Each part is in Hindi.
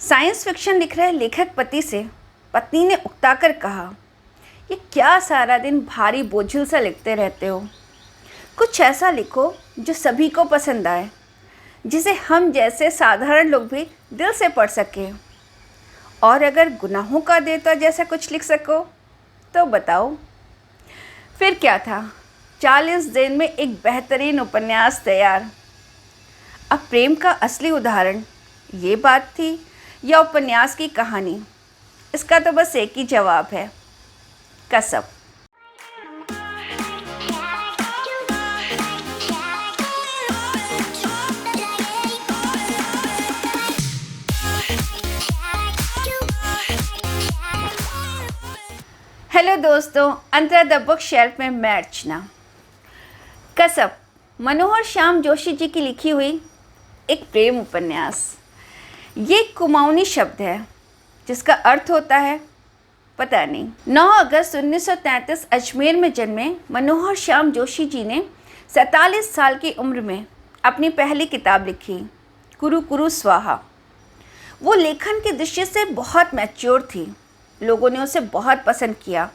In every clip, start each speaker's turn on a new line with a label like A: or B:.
A: साइंस फिक्शन लिख रहे लेखक पति से पत्नी ने उकताकर कहा, ये क्या सारा दिन भारी बोझिल सा लिखते रहते हो। कुछ ऐसा लिखो जो सभी को पसंद आए, जिसे हम जैसे साधारण लोग भी दिल से पढ़ सकें। और अगर गुनाहों का देवता जैसा कुछ लिख सको तो बताओ। फिर क्या था, 40 दिन में एक बेहतरीन उपन्यास तैयार। अब प्रेम का असली उदाहरण ये बात थी या उपन्यास की कहानी? इसका तो बस एक ही जवाब है, कसब। हेलो दोस्तों, अंतरा द बुक शेल्फ में मैं अर्चना। कसब मनोहर श्याम जोशी जी की लिखी हुई एक प्रेम उपन्यास। ये कुमाऊनी शब्द है जिसका अर्थ होता है पता नहीं। 9 अगस्त 1933 अजमेर में जन्मे मनोहर श्याम जोशी जी ने 47 साल की उम्र में अपनी पहली किताब लिखी, कुरु कुरु स्वाहा। वो लेखन की दृष्टि से बहुत मैच्योर थी, लोगों ने उसे बहुत पसंद किया।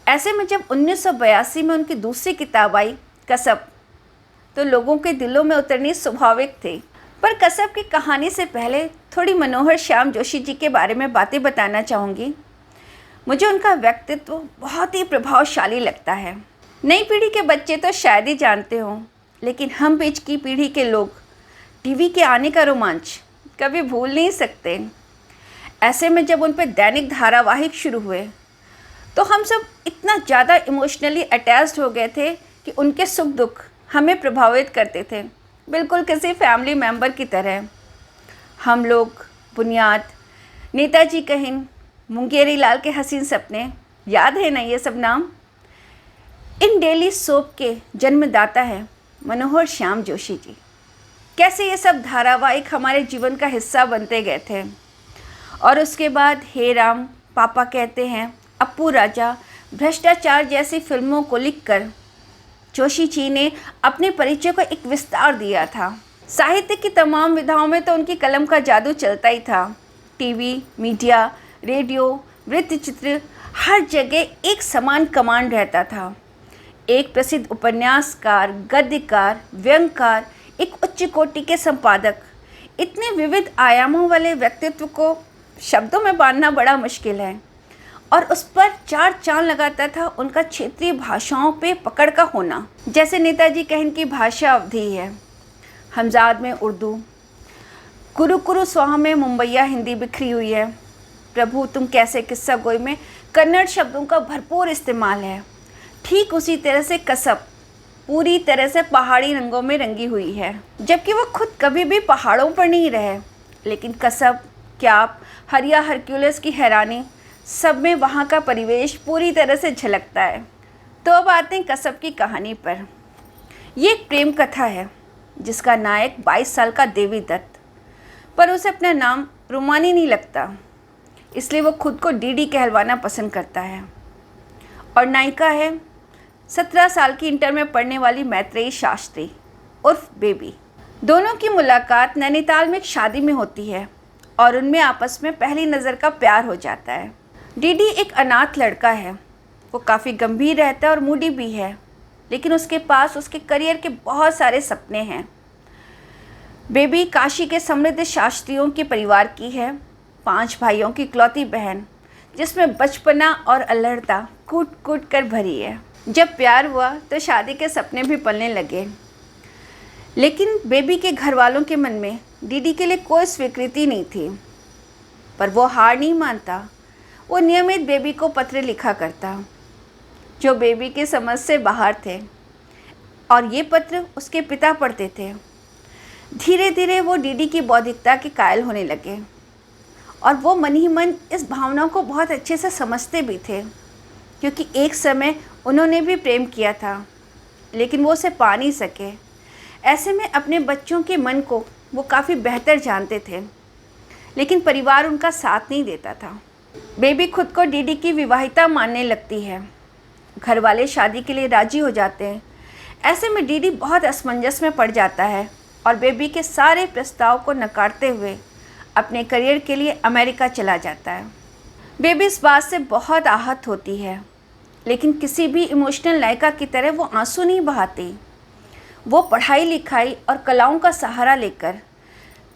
A: ऐसे में जब 1982 में उनकी दूसरी किताब आई कसब, तो लोगों के दिलों में उतरनी स्वाभाविक थी। पर कसब की कहानी से पहले थोड़ी मनोहर श्याम जोशी जी के बारे में बातें बताना चाहूँगी। मुझे उनका व्यक्तित्व बहुत ही प्रभावशाली लगता है। नई पीढ़ी के बच्चे तो शायद ही जानते हों, लेकिन हम बीच की पीढ़ी के लोग टीवी के आने का रोमांच कभी भूल नहीं सकते। ऐसे में जब उन पर दैनिक धारावाहिक शुरू हुए तो हम सब इतना ज़्यादा इमोशनली अटैच्ड हो गए थे कि उनके सुख दुख हमें प्रभावित करते थे, बिल्कुल किसी फैमिली मेम्बर की तरह। हम लोग बुनियाद, नेताजी कहिन, मुंगेरी लाल के हसीन सपने, याद है ना ये सब नाम? इन डेली सोप के जन्मदाता हैं मनोहर श्याम जोशी जी। कैसे ये सब धारावाहिक हमारे जीवन का हिस्सा बनते गए थे। और उसके बाद हे राम, पापा कहते हैं, अप्पू राजा, भ्रष्टाचार जैसी फिल्मों को लिखकर जोशी जी ने अपने परिचय को एक विस्तार दिया था। साहित्य की तमाम विधाओं में तो उनकी कलम का जादू चलता ही था। टीवी, मीडिया, रेडियो, वृत्त चित्र, हर जगह एक समान कमांड रहता था। एक प्रसिद्ध उपन्यासकार, गद्यकार, व्यंगकार, एक उच्च कोटि के संपादक। इतने विविध आयामों वाले व्यक्तित्व को शब्दों में बांधना बड़ा मुश्किल है। और उस पर 4 चांद लगाता था उनका क्षेत्रीय भाषाओं पे पकड़ का होना। जैसे नेताजी कहन की भाषा अवधी है, हमजाद में उर्दू, कुरु कुरु स्वाहा में मुंबईया हिंदी बिखरी हुई है, प्रभु तुम कैसे किस्सा गोई में कन्नड़ शब्दों का भरपूर इस्तेमाल है। ठीक उसी तरह से कसब पूरी तरह से पहाड़ी रंगों में रंगी हुई है, जबकि वो खुद कभी भी पहाड़ों पर नहीं रहे। लेकिन कसब, क्याप, हरिया हरक्यूलिस की हैरानी, सब में वहाँ का परिवेश पूरी तरह से झलकता है। तो अब आते हैं कसब की कहानी पर। ये एक प्रेम कथा है जिसका नायक 22 साल का देवी दत्त, पर उसे अपना नाम रुमानी नहीं लगता, इसलिए वो खुद को डीडी कहलवाना पसंद करता है। और नायिका है 17 साल की इंटर में पढ़ने वाली मैत्रेयी शास्त्री उर्फ बेबी। दोनों की मुलाकात नैनीताल में एक शादी में होती है और उनमें आपस में पहली नज़र का प्यार हो जाता है। डीडी एक अनाथ लड़का है, वो काफ़ी गंभीर रहता है और मूडी भी है, लेकिन उसके पास उसके करियर के बहुत सारे सपने हैं। बेबी काशी के समृद्ध शास्त्रियों के परिवार की है, 5 भाइयों की इकलौती बहन, जिसमें बचपना और अल्हड़ता कूट कूट कर भरी है। जब प्यार हुआ तो शादी के सपने भी पलने लगे, लेकिन बेबी के घर वालों के मन में डीडी के लिए कोई स्वीकृति नहीं थी। पर वो हार नहीं मानता, वो नियमित बेबी को पत्र लिखा करता जो बेबी की समझ से बाहर थे, और ये पत्र उसके पिता पढ़ते थे। धीरे धीरे वो डीडी की बौद्धिकता के कायल होने लगे और वो मन ही मन इस भावना को बहुत अच्छे से समझते भी थे, क्योंकि एक समय उन्होंने भी प्रेम किया था, लेकिन वो उसे पा नहीं सके। ऐसे में अपने बच्चों के मन को वो काफ़ी बेहतर जानते थे, लेकिन परिवार उनका साथ नहीं देता था। बेबी खुद को डीडी की विवाहिता मानने लगती है। घर वाले शादी के लिए राजी हो जाते हैं। ऐसे में डीडी बहुत असमंजस में पड़ जाता है और बेबी के सारे प्रस्ताव को नकारते हुए अपने करियर के लिए अमेरिका चला जाता है। बेबी इस बात से बहुत आहत होती है, लेकिन किसी भी इमोशनल नायिका की तरह वो आंसू नहीं बहाती। वो पढ़ाई लिखाई और कलाओं का सहारा लेकर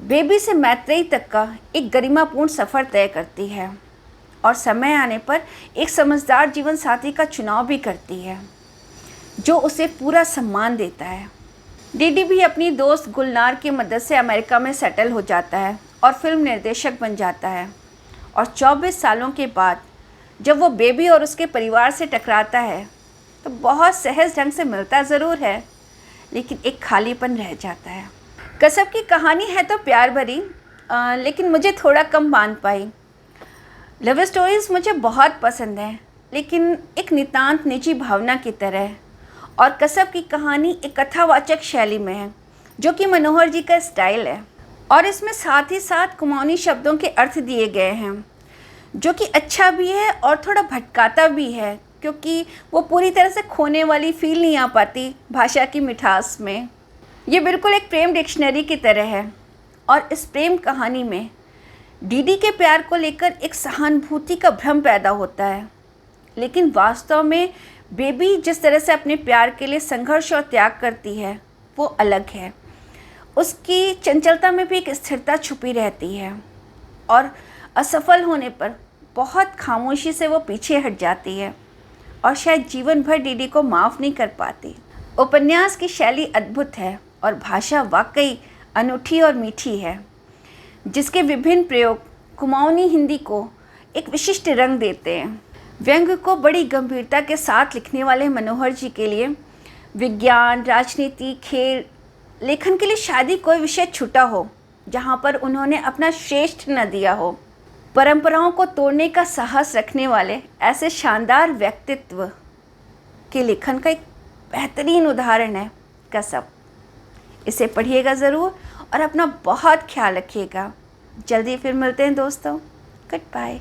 A: बेबी से मैत्रेयी तक का एक गरिमापूर्ण सफ़र तय करती है और समय आने पर एक समझदार जीवन साथी का चुनाव भी करती है जो उसे पूरा सम्मान देता है। डीडी भी अपनी दोस्त गुलनार की मदद से अमेरिका में सेटल हो जाता है और फिल्म निर्देशक बन जाता है। और 24 सालों के बाद जब वो बेबी और उसके परिवार से टकराता है तो बहुत सहज ढंग से मिलता ज़रूर है, लेकिन एक खालीपन रह जाता है। कसब की कहानी है तो प्यार भरी, लेकिन मुझे थोड़ा कम मान पाई। लव स्टोरीज़ मुझे बहुत पसंद हैं, लेकिन एक नितांत निजी भावना की तरह। और कसब की कहानी एक कथावाचक शैली में है जो कि मनोहर जी का स्टाइल है, और इसमें साथ ही साथ कुमाऊनी शब्दों के अर्थ दिए गए हैं जो कि अच्छा भी है और थोड़ा भटकाता भी है, क्योंकि वो पूरी तरह से खोने वाली फील नहीं आ पाती भाषा की मिठास में। ये बिल्कुल एक प्रेम डिक्शनरी की तरह है, और इस प्रेम कहानी में डीडी के प्यार को लेकर एक सहानुभूति का भ्रम पैदा होता है, लेकिन वास्तव में बेबी जिस तरह से अपने प्यार के लिए संघर्ष और त्याग करती है वो अलग है। उसकी चंचलता में भी एक स्थिरता छुपी रहती है, और असफल होने पर बहुत खामोशी से वो पीछे हट जाती है और शायद जीवन भर डीडी को माफ़ नहीं कर पाती। उपन्यास की शैली अद्भुत है और भाषा वाकई अनूठी और मीठी है, जिसके विभिन्न प्रयोग कुमाऊनी हिंदी को एक विशिष्ट रंग देते हैं। व्यंग्य को बड़ी गंभीरता के साथ लिखने वाले मनोहर जी के लिए विज्ञान, राजनीति, खेल लेखन के लिए शायद ही कोई विषय छूटा हो जहाँ पर उन्होंने अपना श्रेष्ठ न दिया हो। परंपराओं को तोड़ने का साहस रखने वाले ऐसे शानदार व्यक्तित्व के लेखन का एक बेहतरीन उदाहरण है कसब। इसे पढ़िएगा ज़रूर और अपना बहुत ख्याल रखिएगा। जल्दी फिर मिलते हैं दोस्तों। Good bye.